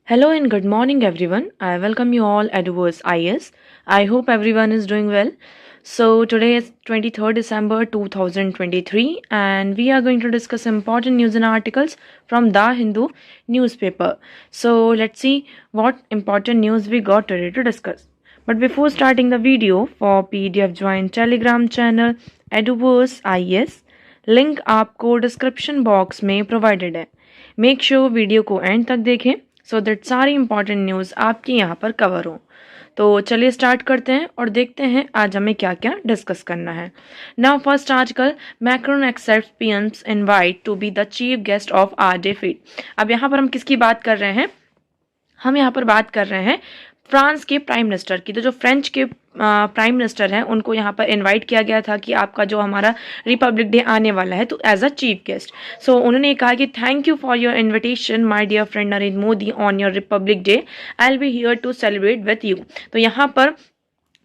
Hello and good morning everyone. I welcome you all at Words IS. I hope everyone is doing well. So today is 23rd December 2023 and we are going to discuss important news and articles from The Hindu newspaper. So let's see what important news we got today to discuss. But before starting the video, for PDF join Telegram channel Eduverse IS. Link आपको description box में provided है. Make sure video को and तक देखें so that सारी important news आपकी यहाँ पर कवर हो. तो चलिए स्टार्ट करते हैं और देखते हैं आज हमें क्या क्या डिस्कस करना है. Now first article, Macron accepts PM's invite to be the chief guest of our fete. अब यहाँ पर हम किसकी बात कर रहे हैं? हम यहाँ पर बात कर रहे हैं फ्रांस के प्राइम मिनिस्टर की. तो जो फ्रेंच के प्राइम मिनिस्टर हैं उनको यहाँ पर इनवाइट किया गया था कि आपका जो हमारा रिपब्लिक डे आने वाला है तो as a chief guest. So उन्होंने कहा कि thank you for your invitation my dear friend Narendra Modi on your Republic Day. I will be here to celebrate with you. तो यहाँ पर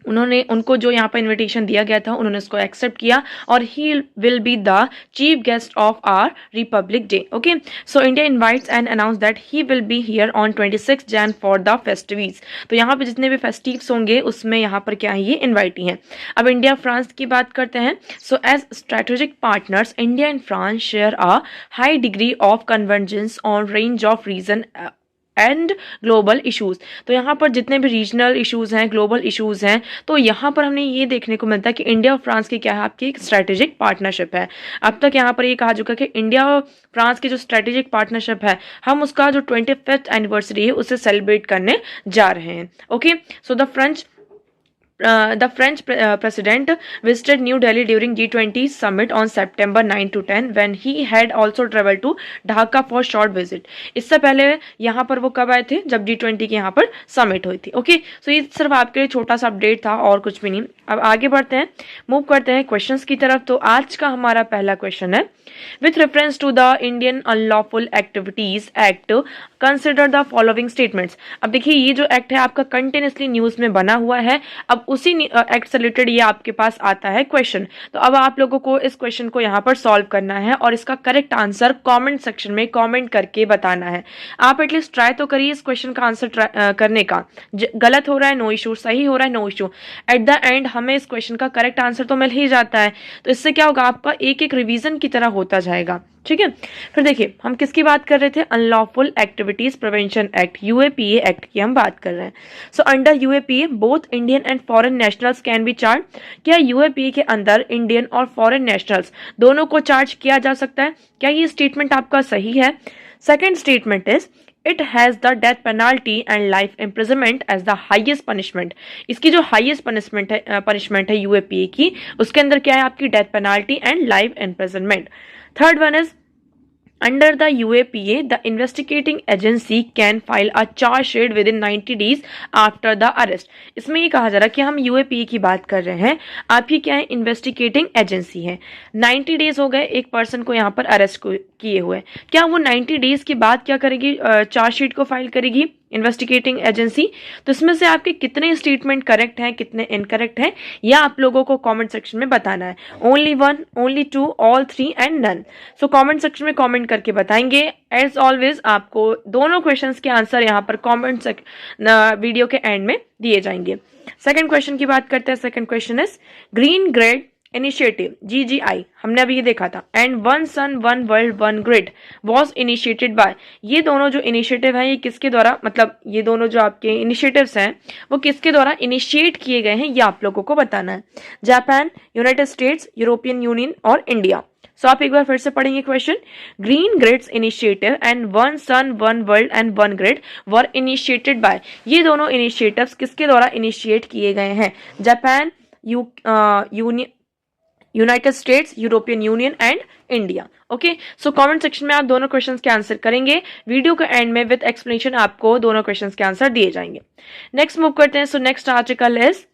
उनको जो यहाँ पर इनविटेशन दिया गया था उन्होंने उसको एक्सेप्ट किया और he will be the chief guest of our Republic Day. Okay, so India invites and announce that he will be here on 26 Jan for the festivals. तो यहाँ पे जितने भी फेस्टिव्स होंगे उसमें यहाँ पर क्या है, ये इन्वाइटी हैं. अब इंडिया फ्रांस की बात करते हैं. So as strategic partners India and France share a high degree of convergence on range of region and global issues. तो यहाँ पर जितने भी रीजनल इश्यूज हैं, ग्लोबल इश्यूज हैं, तो यहाँ पर हमें ये देखने को मिलता है कि इंडिया और फ्रांस की क्या है, आपकी एक स्ट्रैटेजिक पार्टनरशिप है. अब तक यहाँ पर ये कहा चुका है कि इंडिया और फ्रांस की जो स्ट्रैटेजिक पार्टनरशिप है हम उसका जो 25th एनिवर्सरी है उसे सेलिब्रेट करने जा रहे हैं. Okay, so the French president visited New Delhi during G20 summit on September 9 to 10 when he had also traveled to Dhaka for short visit. इससे पहले यहाँ पर वो कब आए थे? जब G20 की यहाँ पर समिट हुई थी. ओके, सो ये सिर्फ आपके लिए छोटा सा अपडेट था और कुछ भी नहीं. अब आगे बढ़ते हैं, मूव करते हैं क्वेश्चंस की तरफ. तो आज का हमारा पहला क्वेश्चन है, with reference to the Indian unlawful activities act consider the following statements. अब देखिए ये जो एक्ट है आपका कंटिन्यूसली न्यूज में बना हुआ है. अब उसी एक्ट से रिलेटेड ये आपके पास आता है क्वेश्चन. तो अब आप लोगों को इस क्वेश्चन को यहाँ पर सॉल्व करना है और इसका करेक्ट आंसर कमेंट सेक्शन में कमेंट करके बताना है. आप एटलीस्ट ट्राई तो करिए इस क्वेश्चन का आंसर करने का. गलत हो रहा है नो इशू, सही हो रहा है no issue, at the end हमें इस क्वेश्चन का करेक्ट आंसर तो मिल ही जाता है. तो इससे क्या होगा, आपका एक एक रिवीजन की तरह होता जाएगा. ठीक है, फिर देखिए हम किसकी बात कर रहे थे? Unlawful activities prevention act, UAPA act की हम बात कर रहे हैं. So under UAPA both Indian and foreign nationals can be charge. क्या यूएपीए के अंदर इंडियन और फॉरेन नेशनल्स दोनों को चार्ज किया जा सकता है? क्या ये स्टेटमेंट आपका सही है? Second statement is it has the death penalty and life imprisonment as the highest punishment. इसकी जो हाइएस्ट पनिशमेंट है यूएपीए की, उसके अंदर क्या है आपकी death penalty and life imprisonment. Third one is under the UAPA, the investigating agency can file a charge sheet within 90 days after the arrest. इसमें ये कहा जा रहा है कि हम UAPA की बात कर रहे हैं, आपकी क्या है, इन्वेस्टिगेटिंग एजेंसी है. 90 डेज हो गए एक पर्सन को यहाँ पर अरेस्ट किए हुए. क्या वो 90 डेज के बाद क्या करेगी? चार्ज शीट को फाइल करेगी इन्वेस्टिगेटिंग एजेंसी. तो इसमें से आपके कितने स्टेटमेंट करेक्ट हैं, कितने इनकरेक्ट हैं, यह आप लोगों को कमेंट सेक्शन में बताना है. Only one, only two, all three and none. So comment section में कमेंट करके बताएंगे. एज ऑलवेज आपको दोनों क्वेश्चंस के आंसर यहाँ पर कमेंट वीडियो के एंड में दिए जाएंगे. सेकंड क्वेश्चन की बात करते हैं. Second question is green grid initiative GGI, हमने अभी ये देखा था, and one sun one world one grid was initiated by. ये दोनों जो इनिशिएटिव हैं ये किसके द्वारा, मतलब ये दोनों जो आपके इनिशिएटिव्स हैं वो किसके द्वारा इनिशिएट किए गए हैं, ये आप लोगों को बताना है. Japan, United States, European Union और इंडिया. सो आप एक बार फिर से पढ़ेंगे question. Green grids initiative and one sun one world and one grid were initiated by. ये दोनों इनिशिएटिव्स किसके द्वारा इनिशिएट किए गए हैं? Japan, United States, European Union and India. Okay, so comment section में आप दोनों क्वेश्चंस के आंसर करेंगे. वीडियो के एंड में विद एक्सप्लेनेशन आपको दोनों क्वेश्चंस के आंसर दिए जाएंगे. नेक्स्ट मूव करते हैं. So next article is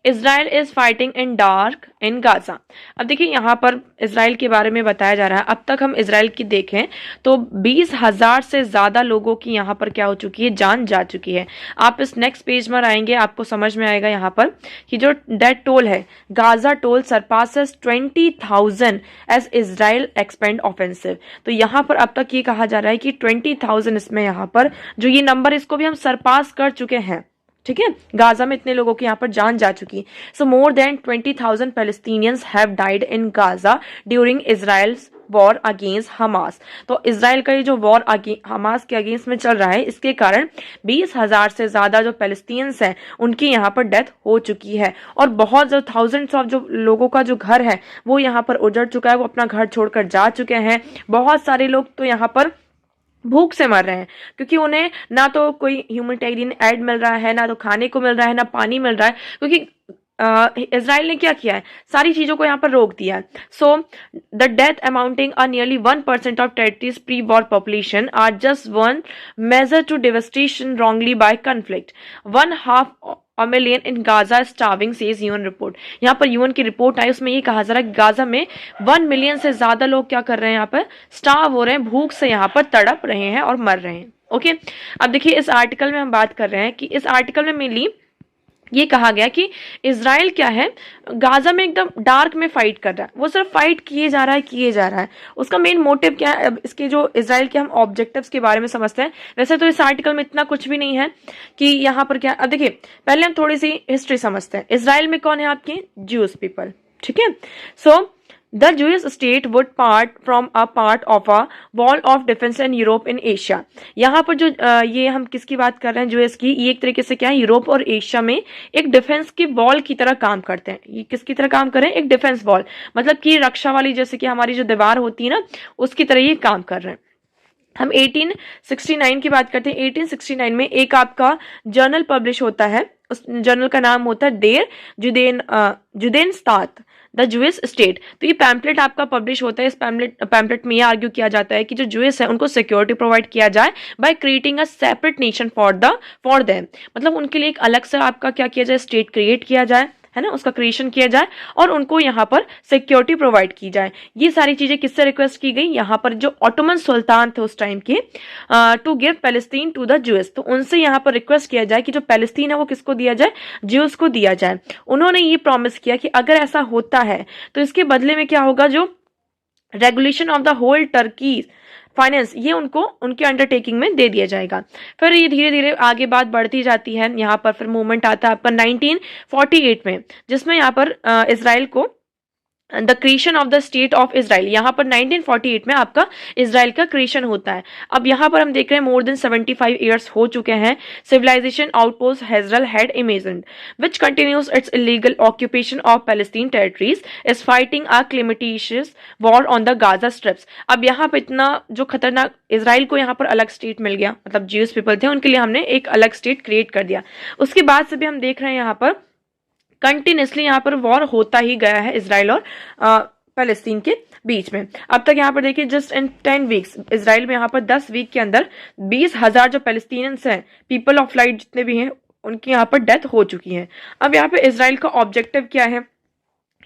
Israel is fighting in dark in Gaza. अब देखिए यहाँ पर इजराइल के बारे में बताया जा रहा है। अब तक हम इजराइल की देखें तो 20,000 से ज्यादा लोगों की यहाँ पर क्या हो चुकी है, जान जा चुकी है। आप इस नेक्स्ट पेज में आएंगे आपको समझ में आएगा यहाँ पर कि जो डेथ टोल है, Gaza toll surpasses 20,000 as Israel expand offensive. तो यहाँ पर अब तक ये कहा जा रहा है कि 20,000 इसमें यहाँ पर जो ये नंबर इसको भी हम सरपास कर चुके हैं। ठीक है, गाजा में इतने लोगों की यहाँ पर जान जा चुकी। So more than 20,000 Palestinians have died in Gaza during Israel's war against Hamas. तो इजराइल का ये जो वॉर हमास के अगेंस्ट में चल रहा है, इसके कारण 20,000 से ज्यादा जो पैलेस्टीनियंस हैं उनकी यहाँ पर डेथ हो चुकी है। और बहुत जो थाउजेंड्स ऑफ जो लोगों का जो घर है वो यहाँ पर उजड़ चुका है, वो अपना घर छोड़कर जा चुके हैं। बहुत सारे लोग तो यहाँ पर भूख से मर रहे हैं क्योंकि उन्हें ना तो कोई ह्यूमैनिटेरियन एड मिल रहा है, ना तो खाने को मिल रहा है, ना पानी मिल रहा है, क्योंकि इजराइल ने क्या किया है, सारी चीजों को यहाँ पर रोक दिया है। So the death amounting a nearly 1% of territories pre war population are just one measure to devastation wrongly by conflict. 1/2 million in Gaza starving says UN report. यहाँ पर यूएन की रिपोर्ट आई, उसमें ये कहा जा रहा है कि गाजा में 1 मिलियन से ज्यादा लोग क्या कर रहे हैं, यहाँ पर स्टार्व हो रहे हैं, भूख से यहाँ पर तड़प रहे हैं और मर रहे हैं। ओके, अब देखिए इस आर्टिकल में हम बात कर रहे हैं कि इस आर्टिकल में मेनली ये कहा गया कि इजराइल क्या है, गाजा में एकदम डार्क में फाइट कर रहा है, वो सिर्फ फाइट किए जा रहा है। उसका मेन मोटिव क्या है, अब इसके जो इजराइल के हम ऑब्जेक्टिव्स के बारे में समझते हैं। वैसे तो इस आर्टिकल में इतना कुछ भी नहीं है कि यहाँ पर क्या। अब देखिए पहले हम थोड़ी सी हिस्ट्री समझते हैं। इजराइल में कौन है आपके, ज्यूज पीपल। ठीक है, सो The Jewish state would from a part of a wall of defense in Europe in Asia। यहाँ पर जो ये हम किसकी बात कर रहे हैं, यूएस की, ये एक तरीके से क्या है, यूरोप और एशिया में एक डिफेंस की वॉल की तरह काम करते हैं। ये किसकी तरह काम कर रहे हैं, एक डिफेंस वॉल, मतलब कि रक्षा वाली, जैसे कि हमारी जो दीवार होती है ना, उसकी तरह ये काम कर रहे हैं। हम 1869 की बात करते हैं। 1869 में एक आपका जर्नल पब्लिश होता है, उस जर्नल का नाम होता है देर जुदेनस्तात द जूइश स्टेट। तो ये पैम्पलेट आपका पब्लिश होता है। इस पैम्पलेट में ये आर्ग्यू किया जाता है कि जो जूइश है उनको सिक्योरिटी प्रोवाइड किया जाए by creating a separate nation for them. मतलब उनके लिए एक अलग से आपका क्या किया जाए, स्टेट क्रिएट किया जाए, है ना, उसका क्रिएशन किया जाए और उनको यहाँ पर सिक्योरिटी प्रोवाइड की जाए। ये सारी चीजें किससे रिक्वेस्ट की गई, यहाँ पर जो ऑटोमन सुल्तान थे उस टाइम के, to give Palestine to the Jews. तो उनसे यहाँ पर रिक्वेस्ट किया जाए कि जो पैलेस्तीन है वो किसको दिया जाए, ज्यूज को दिया जाए। उन्होंने ये प्रॉमिस किया कि अगर ऐसा होता है तो इसके बदले में क्या होगा, जो regulation of the whole Turkey finance, ये उनको उनके अंडरटेकिंग में दे दिया जाएगा। फिर ये धीरे धीरे आगे बात बढ़ती जाती है। यहाँ पर फिर मूवमेंट आता है आपका 1948 में, जिसमें यहाँ पर इजराइल को the creation of the state of Israel, यहाँ पर 1948 में आपका इजराइल का क्रिएशन होता है। अब यहाँ पर हम देख रहे हैं मोर देन 75 ईयर्स हो चुके हैं। Civilization outpost Herzl had imagined which continues its illegal occupation of Palestine territories is fighting a क्लिमेटिशियस war on the Gaza strips. अब यहाँ पर इतना जो खतरनाक, इजराइल को यहाँ पर अलग स्टेट मिल गया, मतलब ज्यूज पीपल थे उनके लिए हमने एक अलग स्टेट क्रिएट कर दिया। उसके बाद से भी हम देख रहे हैं यहाँ पर कंटिन्यूसली यहाँ पर वॉर होता ही गया है इजराइल और पैलेस्टीन के बीच में। अब तक यहाँ पर देखिए जस्ट इन 10 वीक्स, इजराइल में यहाँ पर 10 वीक के अंदर 20,000 जो पैलेस्टीनियंस हैं, पीपल ऑफ लाइट जितने भी हैं, उनकी यहाँ पर डेथ हो चुकी है। अब यहाँ पे इजराइल का ऑब्जेक्टिव क्या है,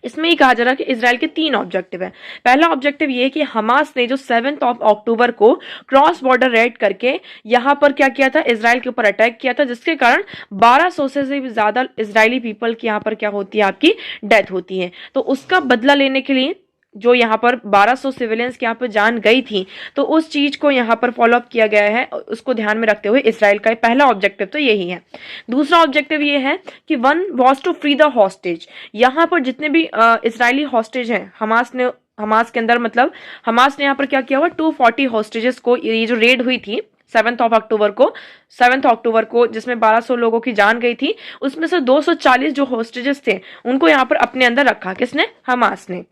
इसमें ये कहा जा रहा है कि इजराइल के 3 ऑब्जेक्टिव है। पहला ऑब्जेक्टिव ये है कि हमास ने जो 7 अक्टूबर को क्रॉस बॉर्डर रेड करके यहाँ पर क्या किया था, इजराइल के ऊपर अटैक किया था, जिसके कारण 1200 से भी ज्यादा इजरायली पीपल की यहाँ पर क्या होती है, आपकी डेथ होती है। तो उसका बदला लेने के लिए जो यहाँ पर 1200 सिविलियंस के यहाँ पर जान गई थी, तो उस चीज को यहाँ पर फॉलो अप किया गया है, उसको ध्यान में रखते हुए इजराइल का पहला ऑब्जेक्टिव तो यही है। दूसरा ऑब्जेक्टिव ये है कि one was to free the hostage. यहाँ पर जितने भी इजरायली हॉस्टेज हैं, हमास के अंदर, मतलब हमास ने यहाँ पर क्या किया हुआ, 240 हॉस्टेजेस को, ये जो रेड हुई थी 7 अक्टूबर को जिसमें 1200 लोगों की जान गई थी, उसमें से 240 जो हॉस्टेजेस थे उनको यहाँ पर अपने अंदर रखा, किसने, हमास ने।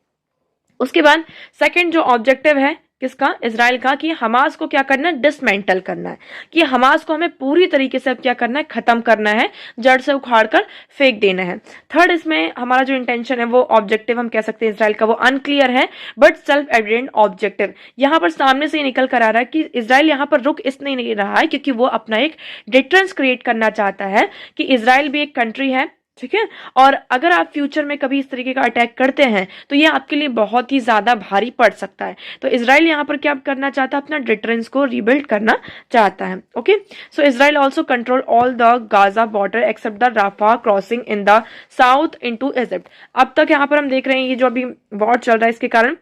उसके बाद सेकंड जो ऑब्जेक्टिव है किसका, इजराइल का, कि हमास को क्या करना है, डिसमेंटल करना है, कि हमास को हमें पूरी तरीके से अब क्या करना है, खत्म करना है, जड़ से उखाड़ कर फेंक देना है। थर्ड इसमें हमारा जो इंटेंशन है, वो ऑब्जेक्टिव हम कह सकते हैं इजराइल का, वो अनक्लियर है बट सेल्फ एविडेंट ऑब्जेक्टिव। यहाँ पर सामने से निकल कर आ रहा है कि इजराइल यहाँ पर रुक इसलिए नहीं रहा है क्योंकि वो अपना एक डिफरेंस क्रिएट करना चाहता है कि इजराइल भी एक कंट्री है, ठीक है। और अगर आप फ्यूचर में कभी इस तरीके का अटैक करते हैं तो ये आपके लिए बहुत ही ज्यादा भारी पड़ सकता है। तो इसराइल यहाँ पर क्या करना चाहता है, अपना डिटरेंस को रिबिल्ड करना चाहता है। Okay, so Israel also control all the Gaza border except the Rafah crossing in the south into Egypt. अब तक यहाँ पर हम देख रहे हैं ये जो अभी वॉर चल रहा है इसके कारण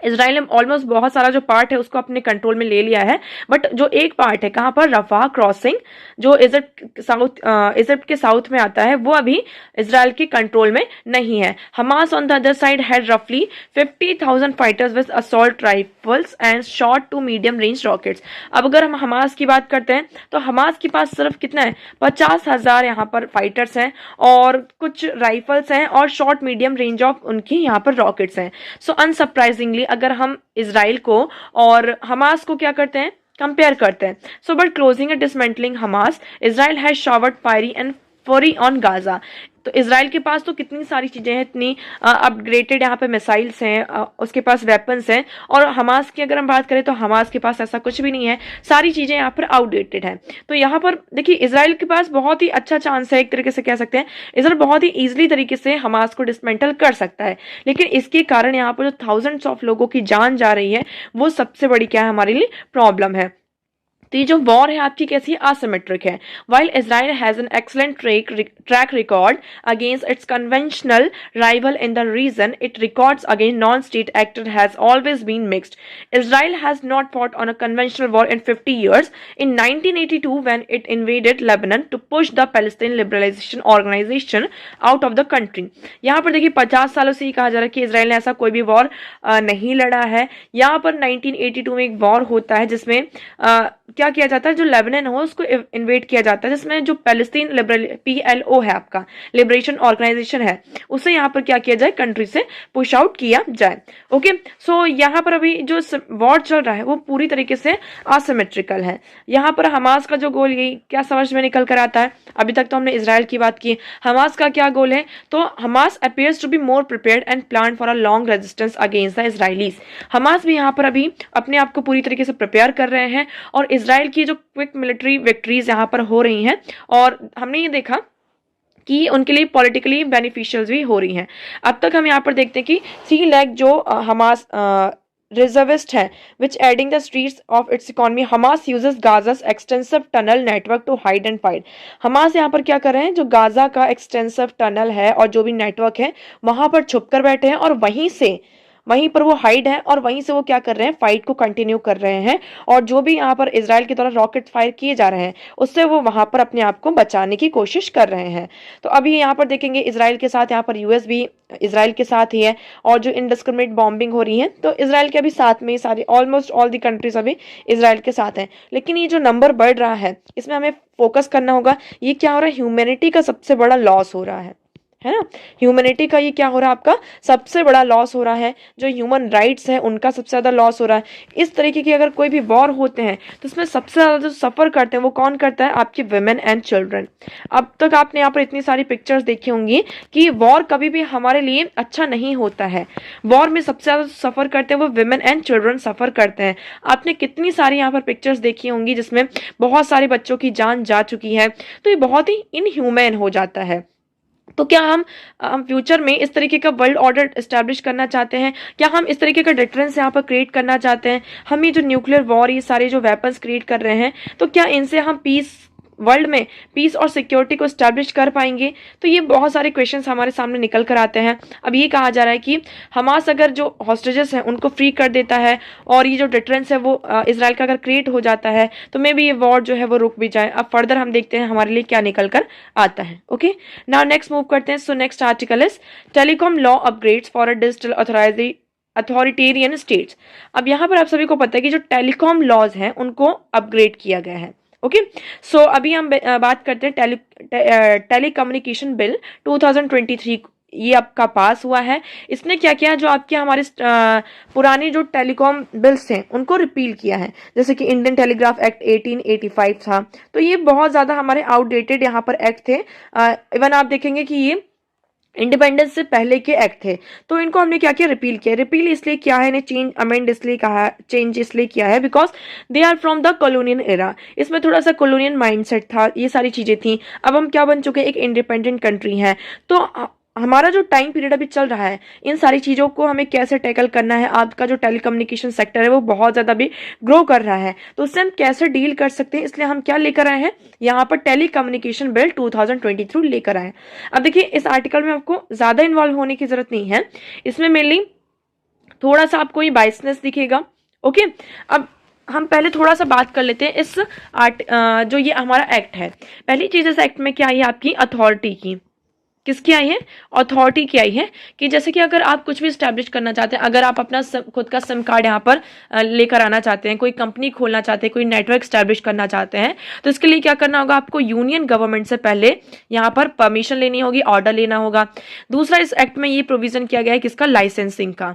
इसराइल ने ऑलमोस्ट बहुत सारा जो पार्ट है उसको अपने कंट्रोल में ले लिया है, बट जो एक पार्ट है कहां पर, रफा क्रॉसिंग, जो इजिप्ट के साउथ में आता है, वो अभी इसराइल के कंट्रोल में नहीं है। Hamas on the other side had रफली 50,000 fighters with assault rifles and short to medium range rockets. अब अगर हम हमास की बात करते हैं तो हमास के पास सिर्फ कितना है, 50,000 यहाँ पर फाइटर्स हैं और कुछ राइफल्स हैं और शॉर्ट मीडियम रेंज ऑफ उनकी यहाँ पर रॉकेट्स हैं। सो अनसरप्राइजिंगली अगर हम इसराइल को और हमास को क्या करते हैं, कंपेयर करते हैं, so but closing and dismantling Hamas, Israel has showered fiery and fury on Gaza. तो इसराइल के पास तो कितनी सारी चीजें हैं, इतनी अपग्रेडेड यहाँ पे मिसाइल्स हैं, उसके पास वेपन्स हैं, और हमास की अगर हम बात करें तो हमास के पास ऐसा कुछ भी नहीं है, सारी चीजें यहाँ पर आउटडेटेड हैं। तो यहाँ पर देखिए इसराइल के पास बहुत ही अच्छा चांस है, एक तरीके से कह सकते हैं इसराइल बहुत ही ईजिली तरीके से हमास को डिसमेंटल कर सकता है, लेकिन इसके कारण यहाँ पर जो थाउजेंड्स ऑफ लोगों की जान जा रही है वो सबसे बड़ी क्या है हमारे लिए प्रॉब्लम है। तो ये जो वॉर है आपकी कैसी है, असिमेट्रिक है। While Israel has an excellent track record against its conventional rival in the region, it records against non state actor has always been mixed. Israel has not fought on a conventional war in 50 years. In 1982, when it invaded Lebanon to push the Palestine Liberalization Organization out of the country. यहाँ पर देखिए 50 सालों से ही कहा जा रहा है कि इसराइल ने ऐसा कोई भी वॉर नहीं लड़ा है। यहाँ पर 1982 में एक वॉर होता है जिसमें क्या किया जाता है, जो लेबनान हो उसको इन्वेड किया जाता है, जिसमें जो पैलेस्टीन PLO है आपका लिबरेशन ऑर्गेनाइजेशन है, उसे यहाँ पर क्या किया जाए, कंट्री से पुश आउट किया जाए। ओके, सो यहाँ पर अभी जो वॉर चल रहा है वो पूरी तरीके से असिमेट्रिकल है। यहाँ पर हमास का जो गोल, यही क्या समझ में निकल कर आता है, अभी तक तो हमने इसराइल की बात की, हमास का क्या गोल है, तो Hamas appears to be more prepared and plan for a long resistance against the Israelis. Hamas भी यहाँ पर अभी अपने आप को पूरी तरीके से प्रिपेयर कर रहे हैं और इसराइल की जो क्विक मिलिट्री विक्ट्रीज यहाँ पर हो रही हैं, और हमने ये देखा कि उनके लिए पॉलिटिकली बेनिफिशियल भी हो रही हैं। अब तक हम यहाँ पर देखते हैं कि 3 लाख जो हमास reservist है, which adding the streets of its economy. Hamas uses Gaza's extensive tunnel network to hide and fight. Hamas यहाँ पर क्या कर रहे हैं, जो गाजा का एक्सटेंसिव टनल है और जो भी नेटवर्क है वहां पर छुप कर बैठे हैं और वहीं पर वो हाइड है और वहीं से वो क्या कर रहे हैं, फाइट को कंटिन्यू कर रहे हैं, और जो भी यहाँ पर इजराइल की तरफ रॉकेट फायर किए जा रहे हैं उससे वो वहां पर अपने आप को बचाने की कोशिश कर रहे हैं। तो अभी यहाँ पर देखेंगे इसराइल के साथ यहाँ पर यूएस भी इसराइल के साथ ही है, और जो इनडिस्क्रिमिनेट बॉम्बिंग हो रही है तो इसराइल के अभी साथ में ही सारी ऑलमोस्ट ऑल दी कंट्रीज अभी इसराइल के साथ हैं। लेकिन ये जो नंबर बढ़ रहा है इसमें हमें फोकस करना होगा, ये क्या हो रहा है, ह्यूमैनिटी का सबसे बड़ा लॉस हो रहा है ना। ह्यूमैनिटी का ये क्या हो रहा है, आपका सबसे बड़ा लॉस हो रहा है, जो ह्यूमन राइट्स है उनका सबसे ज्यादा लॉस हो रहा है। इस तरीके की अगर कोई भी वॉर होते हैं तो इसमें सबसे ज्यादा जो सफर करते हैं वो कौन करता है, आपके विमेन एंड चिल्ड्रन। अब तक आपने यहाँ पर इतनी सारी पिक्चर्स देखी होंगी कि वॉर कभी भी हमारे लिए अच्छा नहीं होता है, वॉर में सबसे ज्यादा सफर करते हैं वो विमेन एंड चिल्ड्रन सफर करते हैं। आपने कितनी सारी यहाँ पर पिक्चर्स देखी होंगी जिसमें बहुत सारे बच्चों की जान जा चुकी है, तो ये बहुत ही इनह्यूमैन हो जाता है। तो क्या हम फ्यूचर में इस तरीके का वर्ल्ड ऑर्डर एस्टैब्लिश करना चाहते हैं, क्या हम इस तरीके का डिफरेंस यहाँ पर क्रिएट करना चाहते हैं, हम ये जो न्यूक्लियर वॉर, ये सारे जो वेपन्स क्रिएट कर रहे हैं, तो क्या इनसे हम वर्ल्ड में पीस और सिक्योरिटी को स्टैब्लिश कर पाएंगे। तो ये बहुत सारे क्वेश्चंस हमारे सामने निकल कर आते हैं। अब ये कहा जा रहा है कि हमास अगर जो हॉस्टेजेस हैं उनको फ्री कर देता है और ये जो डिफरेंस है वो इसराइल का अगर क्रिएट हो जाता है तो मे बी ये वॉर जो है वो रुक भी जाए। अब फर्दर हम देखते हैं हमारे लिए क्या निकल कर आता है। ओके, नाउ नेक्स्ट मूव करते हैं। So next article is telecom law upgrades for a digital authoritarian states. अब यहाँ पर आप सभी को पता है कि जो टेलीकॉम लॉज हैं उनको अपग्रेड किया गया है। ओके, सो अभी हम बात करते हैं टेलीकम्युनिकेशन बिल 2023, ये आपका पास हुआ है। इसने क्या किया, जो आपके हमारे पुराने जो टेलीकॉम बिल्स थे उनको रिपील किया है, जैसे कि इंडियन टेलीग्राफ एक्ट 1885 था। तो ये बहुत ज़्यादा हमारे आउटडेटेड यहाँ पर एक्ट थे। इवन आप देखेंगे कि ये इंडिपेंडेंस से पहले के एक्ट थे, तो इनको हमने क्या किया, रिपील किया। रिपील इसलिए किया है, इन्हें चेंज अमेंड इसलिए कहा, चेंज इसलिए किया है because they are from the colonial era. इसमें थोड़ा सा कॉलोनियल माइंडसेट था, ये सारी चीजें थी। अब हम क्या बन चुके हैं, एक इंडिपेंडेंट कंट्री है। तो हमारा जो टाइम पीरियड अभी चल रहा है, इन सारी चीज़ों को हमें कैसे टैकल करना है। आपका जो टेलीकम्युनिकेशन सेक्टर है वो बहुत ज़्यादा भी ग्रो कर रहा है, तो उससे हम कैसे डील कर सकते हैं, इसलिए हम क्या लेकर आए हैं, यहाँ पर टेलीकम्युनिकेशन बिल 2023 लेकर आए हैं। अब देखिए, इस आर्टिकल में आपको ज़्यादा इन्वॉल्व होने की ज़रूरत नहीं है, इसमें मेनली थोड़ा सा आपको ये बाइसनेस दिखेगा। ओके, अब हम पहले थोड़ा सा बात कर लेते हैं इस जो ये हमारा एक्ट है। पहली चीज़ इस एक्ट में क्या आई है, आपकी अथॉरिटी की। किसकी आई है, अथॉरिटी की आई है। कि जैसे कि अगर आप कुछ भी स्टैब्लिश करना चाहते हैं, अगर आप अपना खुद का सिम कार्ड यहाँ पर लेकर आना चाहते हैं, कोई कंपनी खोलना चाहते हैं, कोई नेटवर्क स्टैब्लिश करना चाहते हैं, तो इसके लिए क्या करना होगा, आपको यूनियन गवर्नमेंट से पहले यहाँ पर परमिशन लेनी होगी, ऑर्डर लेना होगा। दूसरा, इस एक्ट में ये प्रोविजन किया गया है किसका, लाइसेंसिंग का,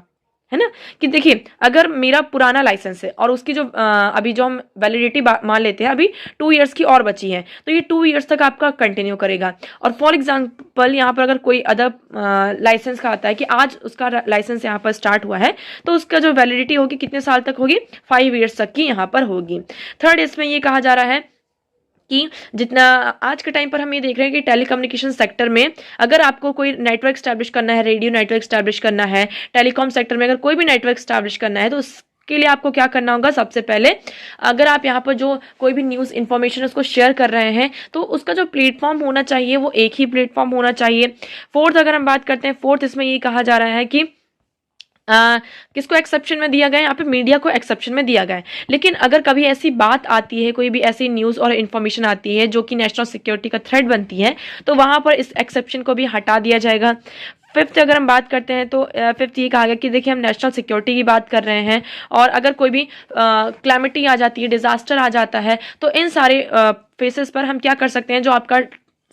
है ना। कि देखिए, अगर मेरा पुराना लाइसेंस है और उसकी जो अभी जो हम वैलिडिटी मान लेते हैं, अभी 2 इयर्स की और बची है, तो ये 2 इयर्स तक आपका कंटिन्यू करेगा। और फॉर एग्जांपल यहाँ पर अगर कोई अदर लाइसेंस का आता है कि आज उसका लाइसेंस यहाँ पर स्टार्ट हुआ है, तो उसका जो वैलिडिटी होगी कितने साल तक होगी, 5 इयर्स तक की यहाँ पर होगी। थर्ड, इसमें ये कहा जा रहा है कि जितना आज के टाइम पर हम ये देख रहे हैं कि टेलीकम्युनिकेशन सेक्टर में अगर आपको कोई नेटवर्क स्टैब्लिश करना है, रेडियो नेटवर्क स्टैब्लिश करना है, टेलीकॉम सेक्टर में अगर कोई भी नेटवर्क स्टैब्लिश करना है, तो उसके लिए आपको क्या करना होगा, सबसे पहले अगर आप यहाँ पर जो कोई भी न्यूज़ इन्फॉर्मेशन उसको शेयर कर रहे हैं, तो उसका जो प्लेटफॉर्म होना चाहिए वो एक ही प्लेटफॉर्म होना चाहिए। फोर्थ, अगर हम बात करते हैं, फोर्थ इसमें ये कहा जा रहा है कि किसको एक्सेप्शन में दिया गया है, यहाँ पे मीडिया को एक्सेप्शन में दिया गया है। लेकिन अगर कभी ऐसी बात आती है, कोई भी ऐसी न्यूज़ और इन्फॉर्मेशन आती है जो कि नेशनल सिक्योरिटी का थ्रेट बनती है, तो वहाँ पर इस एक्सेप्शन को भी हटा दिया जाएगा। फिफ्थ, अगर हम बात करते हैं तो फिफ्थ ये कहा गया कि देखिए, हम नेशनल सिक्योरिटी की बात कर रहे हैं और अगर कोई भी क्लैमिटी आ जाती है, डिजास्टर आ जाता है, तो इन सारे फेसेस पर हम क्या कर सकते हैं, जो आपका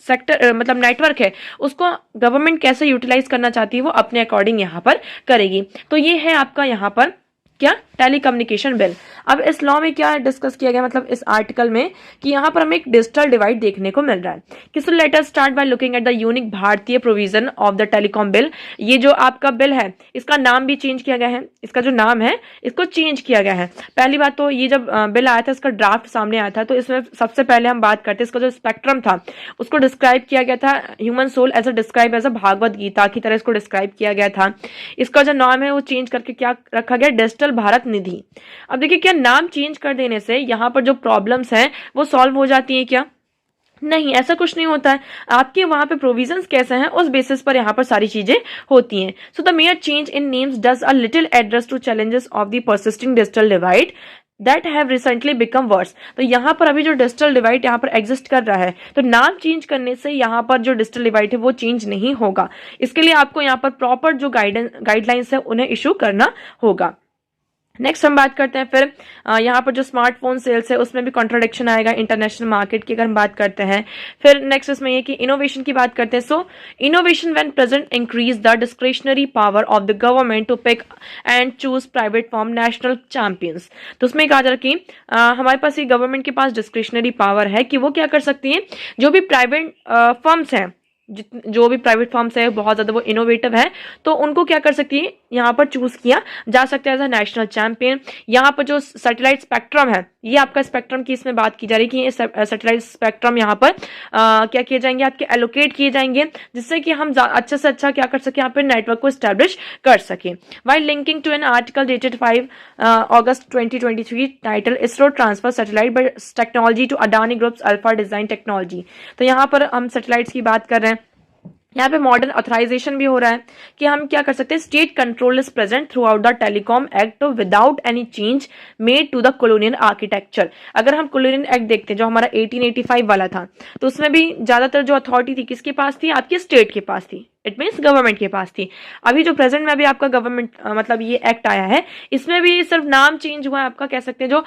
सेक्टर मतलब नेटवर्क है, उसको गवर्नमेंट कैसे यूटिलाइज करना चाहती है वो अपने अकॉर्डिंग यहाँ पर करेगी। तो ये है आपका यहाँ पर क्या, टेलीकम्युनिकेशन बिल। अब इस लॉ में क्या डिस्कस किया गया, मतलब इस आर्टिकल में, कि यहाँ पर हमें एक डिजिटल डिवाइड देखने को मिल रहा है। कि let us start by looking at the unique Bharatiya provision of the telecom bill. ये जो आपका बिल है, इसका नाम भी चेंज किया गया है, इसका जो नाम है इसको चेंज किया गया है। पहली बात तो ये जब बिल आया था, इसका ड्राफ्ट सामने आया था, तो इसमें सबसे पहले हम बात करते हैं, इसका जो स्पेक्ट्रम था उसको डिस्क्राइब किया गया था, human soul as a describe as a Bhagavad Gita की तरह इसको डिस्क्राइब किया गया था। इसका जो नाम है वो चेंज करके क्या रखा गया, डिजिटल भारत निधि। अब देखिए, क्या नाम चेंज कर देने से यहाँ पर जो प्रॉब्लम्स हैं वो सॉल्व हो जाती है क्या, नहीं, ऐसा कुछ नहीं होता है। आपके वहां पे प्रोविजंस कैसे हैं उस बेसिस पर यहाँ पर सारी चीजें होती हैं। So the mere change in names does a little address to challenges of the persisting digital divide that have recently become worse. तो यहाँ पर अभी जो डिजिटल डिवाइड यहाँ पर एग्जिस्ट कर रहा है, तो नाम चेंज करने से यहाँ पर जो डिजिटल डिवाइड है वो चेंज नहीं होगा। इसके लिए आपको यहाँ पर प्रॉपर जो गाइडलाइंस है उन्हें इशू करना होगा। नेक्स्ट हम बात करते हैं फिर यहाँ पर जो स्मार्टफोन सेल्स है उसमें भी कॉन्ट्राडिक्शन आएगा इंटरनेशनल मार्केट की, अगर हम बात करते हैं। फिर नेक्स्ट इसमें ये कि इनोवेशन की बात करते हैं। So innovation when present increase the discretionary power of the government to pick and choose private form national champions. तो उसमें कहा जा रहा है कि हमारे पास ये गवर्नमेंट के पास डिस्क्रिशनरी पावर है कि वो क्या कर सकती है, जो भी प्राइवेट फर्म्स हैं, जो भी प्राइवेट फर्म्स है बहुत ज़्यादा वो इनोवेटिव है, तो उनको क्या कर सकती है, यहाँ पर चूज किया जा सकता है एज अ नेशनल चैंपियन। यहाँ पर जो सैटेलाइट स्पेक्ट्रम है, ये आपका स्पेक्ट्रम की इसमें बात की जा रही है कि ये सैटेलाइट स्पेक्ट्रम यहाँ पर क्या किए जाएंगे, आपके एलोकेट किए जाएंगे, जिससे कि हम अच्छे से अच्छा क्या कर सके, यहाँ पर नेटवर्क को स्टैब्लिश कर सके। While linking to an article dated 5 August 2023 title ISRO transfer satellite by technology to Adani groups alpha design technology. तो यहाँ पर हम सैटेलाइट्स की बात कर रहे हैं। यहाँ पे मॉडर्न ऑथराइजेशन भी हो रहा है कि हम क्या कर सकते हैं, state control is present throughout the telecom act without any change made to the colonial architecture. अगर हम कॉलोनियल एक्ट देखते हैं जो हमारा 1885 वाला था, तो उसमें भी ज्यादातर जो अथॉरिटी थी किसके पास थी, आपकी स्टेट के पास थी, इट मीन्स गवर्नमेंट के पास थी। अभी जो प्रेजेंट में अभी आपका गवर्नमेंट मतलब ये एक्ट आया है, इसमें भी सिर्फ नाम चेंज हुआ है, आपका कह सकते हैं जो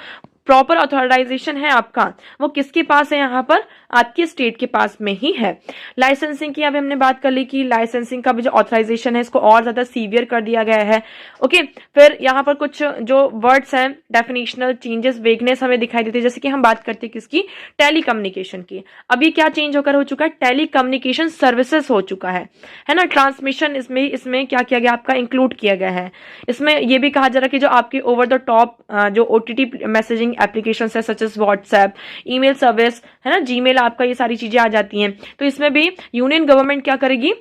प्रॉपर ऑथराइजेशन है आपका वो किसके पास है, यहाँ पर आपके स्टेट के पास में ही है। लाइसेंसिंग की अभी हमने बात कर ली कि लाइसेंसिंग का भी जो ऑथराइजेशन है इसको और ज्यादा सीवियर कर दिया गया है। ओके, फिर यहाँ पर कुछ जो वर्ड्स हैं डेफिनेशनल चेंजेस वेगनेस हमें दिखाई देती है, जैसे कि हम बात करते हैं किसकी, टेलीकम्युनिकेशन की। अभी क्या चेंज होकर हो चुका है, टेलीकम्युनिकेशन सर्विसेज हो चुका है ना। ट्रांसमिशन इसमें क्या किया गया आपका, इंक्लूड किया गया है। इसमें यह भी कहा जा रहा है कि जो आपके ओवर द टॉप जो OTT मैसेजिंग एप्लीकेशन है such as WhatsApp, email service है ना, जीमेल, आपका ये सारी चीजें आ जाती हैं। तो इसमें भी यूनियन गवर्नमेंट क्या करेगी,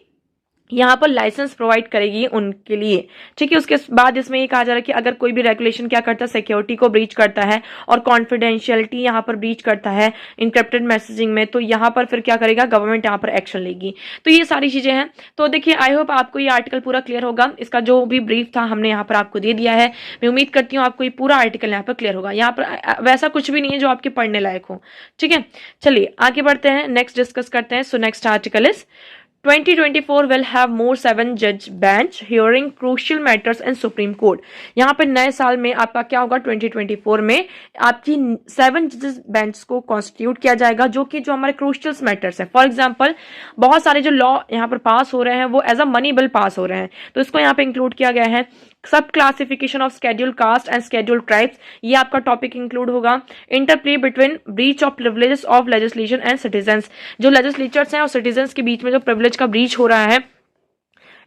यहाँ पर लाइसेंस प्रोवाइड करेगी उनके लिए। ठीक है, उसके बाद इसमें ये कहा जा रहा है कि अगर कोई भी रेगुलेशन क्या करता है, सिक्योरिटी को ब्रीच करता है और कॉन्फिडेंशियलिटी यहाँ पर ब्रीच करता है इंक्रिप्टेड मैसेजिंग में, तो यहाँ पर फिर क्या करेगा, गवर्नमेंट यहाँ पर एक्शन लेगी। तो ये सारी चीजें हैं। तो देखिए, आई होप आपको ये आर्टिकल पूरा क्लियर होगा। इसका जो भी ब्रीफ था हमने यहाँ पर आपको दे दिया है। मैं उम्मीद करती हूँ आपको ये पूरा आर्टिकल यहाँ पर क्लियर होगा। यहाँ पर वैसा कुछ भी नहीं है जो आपके पढ़ने लायक हो। ठीक है, चलिए आगे बढ़ते हैं, नेक्स्ट डिस्कस करते हैं। So next article is 2024 will have more 7 judge bench hearing crucial matters in Supreme Court। यहाँ पर नए साल में आपका क्या होगा, 2024 में आपकी 7 जजेस बेंच को कॉन्स्टिट्यूट किया जाएगा, जो हमारे क्रूशियल मैटर्स है। फॉर एग्जांपल बहुत सारे जो लॉ यहाँ पर पास हो रहे हैं वो as a money bill pass हो रहे हैं, तो इसको यहाँ पे इंक्लूड किया गया है। सब classification of schedule caste and schedule tribes, ये आपका टॉपिक इंक्लूड होगा। Interplay between breach of privileges of legislation and citizens, जो लेजिस्लेचर्स हैं और सिटीजन्स के बीच में जो प्रिविलेज का ब्रीच हो रहा है,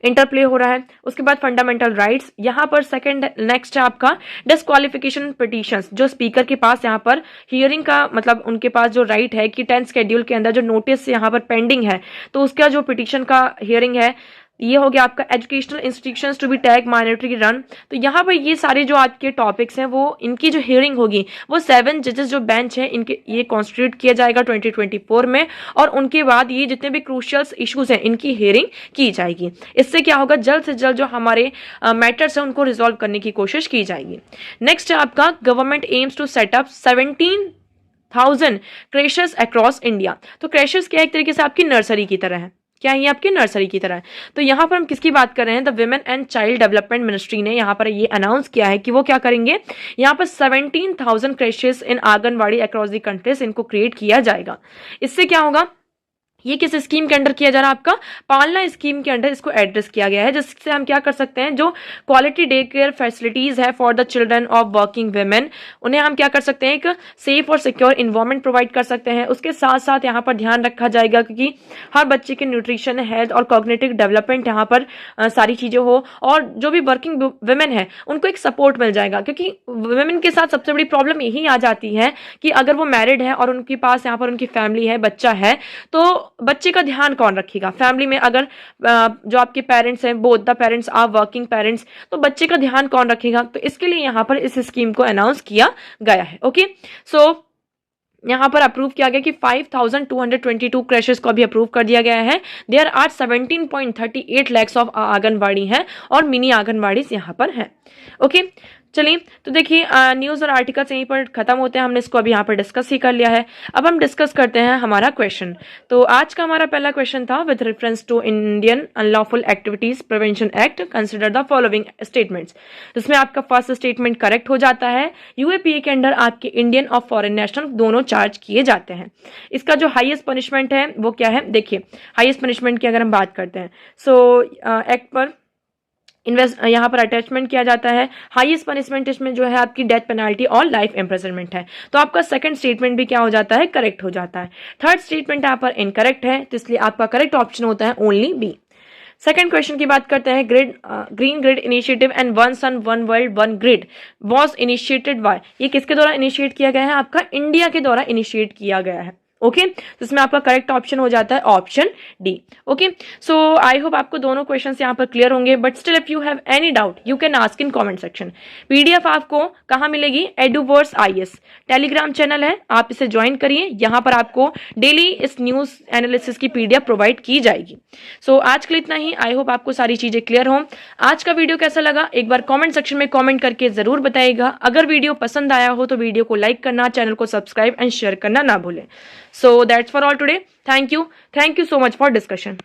इंटरप्ले हो रहा है। उसके बाद फंडामेंटल राइट्स, यहाँ पर सेकंड नेक्स्ट है आपका डिस्क्वालिफिकेशन पिटीशंस, जो स्पीकर के पास यहाँ पर हियरिंग का मतलब उनके पास जो राइट है कि 10th शेड्यूल के अंदर जो नोटिस यहाँ पर पेंडिंग है तो उसका जो पिटीशन का हियरिंग है, ये हो गया आपका educational institutions to be tag minority run. तो यहाँ पर ये सारे जो आपके टॉपिक्स हैं वो इनकी जो हियरिंग होगी वो 7 जजेस जो बेंच है इनके ये कॉन्स्टिट्यूट किया जाएगा 2024 में, और उनके बाद ये जितने भी क्रूशियल इश्यूज हैं इनकी हियरिंग की जाएगी। इससे क्या होगा, जल्द से जल्द जो हमारे मैटर्स हैं उनको रिजॉल्व करने की कोशिश की जाएगी। नेक्स्ट है आपका government aims to set up 17,000 crushers across India. तो क्रेशर्स क्या एक तरीके से आपकी नर्सरी की तरह है, क्या ये आपकी नर्सरी की तरह है। तो यहाँ पर हम किसकी बात कर रहे हैं, the women and child development ministry ने यहाँ पर ये अनाउंस किया है कि वो क्या करेंगे, यहाँ पर 17,000 क्रेशेस इन आंगनवाड़ी अक्रॉस द कंट्रीज इनको क्रिएट किया जाएगा। इससे क्या होगा, ये किस स्कीम के अंडर किया जा रहा है, आपका पालना स्कीम के अंडर इसको एड्रेस किया गया है, जिससे हम क्या कर सकते हैं, जो क्वालिटी डे केयर फैसिलिटीज है for the children of working women, उन्हें हम क्या कर सकते हैं, एक सेफ और सिक्योर इन्वायरमेंट प्रोवाइड कर सकते हैं। उसके साथ साथ यहाँ पर ध्यान रखा जाएगा क्योंकि हर बच्चे के न्यूट्रिशन, हेल्थ और कॉग्निटिव डेवलपमेंट यहाँ पर सारी चीजें हो, और जो भी वर्किंग वेमेन है उनको एक सपोर्ट मिल जाएगा। क्योंकि वेमेन के साथ सबसे बड़ी प्रॉब्लम यही आ जाती है कि अगर वो मैरिड है और उनके पास यहाँ पर उनकी फैमिली है, बच्चा है, तो बच्चे का ध्यान कौन रखेगा। फैमिली में अगर जो आपके पेरेंट्स हैं, both the parents are working parents, तो बच्चे का ध्यान कौन रखेगा। तो इसके लिए यहाँ पर इस स्कीम को अनाउंस किया गया है। ओके, सो यहाँ पर अप्रूव किया गया कि 5,222 क्रैशेस को भी अप्रूव कर दिया गया है। There are 17.38 lakhs of anganwadi हैं और मिनी आंगनबाड़ी यहाँ पर हैं। ओके, चलिए तो देखिए न्यूज़ और आर्टिकल्स यहीं पर खत्म होते हैं, हमने इसको अभी यहाँ पर डिस्कस ही कर लिया है। अब हम डिस्कस करते हैं हमारा क्वेश्चन। तो आज का हमारा पहला क्वेश्चन था, with reference to Indian unlawful activities prevention act consider the following statements. जिसमें आपका फर्स्ट स्टेटमेंट करेक्ट हो जाता है, यूएपीए के अंडर आपके इंडियन और फॉरेन नेशनल दोनों चार्ज किए जाते हैं। इसका जो हाईएस्ट पनिशमेंट है वो क्या है, देखिए हाईएस्ट पनिशमेंट की अगर हम बात करते हैं, सो एक्ट पर यहाँ पर अटैचमेंट किया जाता है। हाईएस्ट पनिशमेंट इसमें जो है आपकी डेथ पेनाल्टी और लाइफ इम्प्रिजनमेंट है। तो आपका सेकंड स्टेटमेंट भी क्या हो जाता है, करेक्ट हो जाता है। थर्ड स्टेटमेंट यहाँ पर इनकरेक्ट है, तो इसलिए आपका करेक्ट ऑप्शन होता है ओनली बी। सेकंड क्वेश्चन की बात करते हैं, green grid initiative and one sun one world one grid was initiated by, ये किसके द्वारा इनिशिएट किया गया है, आपका इंडिया के द्वारा इनिशिएट किया गया है। ओके, तो इसमें आपका करेक्ट ऑप्शन हो जाता है option D. Okay, so I hope आपको दोनों क्वेश्चंस यहाँ पर क्लियर होंगे, but still if you have any doubt you can ask in comment section. PDF आपको कहाँ मिलेगी, एडुवर्स आईएएस टेलीग्राम चैनल है, आप इसे ज्वाइन करिए, यहाँ पर आपको डेली इस न्यूज एनालिसिस की पीडीएफ प्रोवाइड की जाएगी। सो आज के लिए इतना ही, आई होप आपको सारी चीजें क्लियर हो। आज का वीडियो कैसा लगा एक बार कॉमेंट सेक्शन में कॉमेंट करके जरूर बताइएगा। अगर वीडियो पसंद आया हो तो वीडियो को लाइक करना, चैनल को सब्सक्राइब एंड शेयर करना ना भूलें। So that's for all today. Thank you so much for discussion.